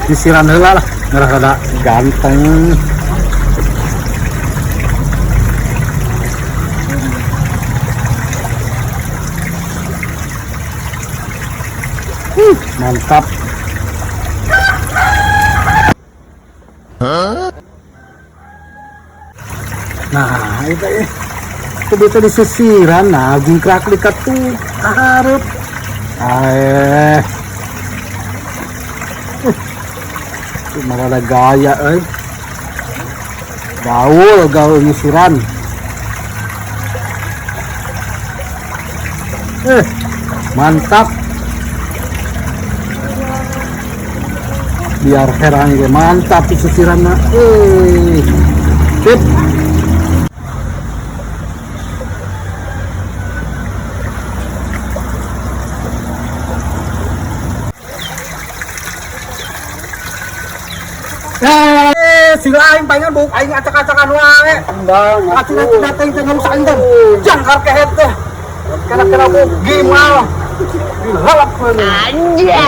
sisiran heula lah rada ganteng. Mantap. Nah, itu ya. Itu di sisiran, nah, jingkrak likat tuh harap. Malah ada gaya, gaul nyisiran. Mantap. Biar heran ya, mantap sisiran mah. Sip. Sila aing pengen buk aing acak-acakan wae. Endang. Atuh datang teh ngurus aing teh. Jangkar ke het teh. Kena buk gimal. Dihalap. Anjir.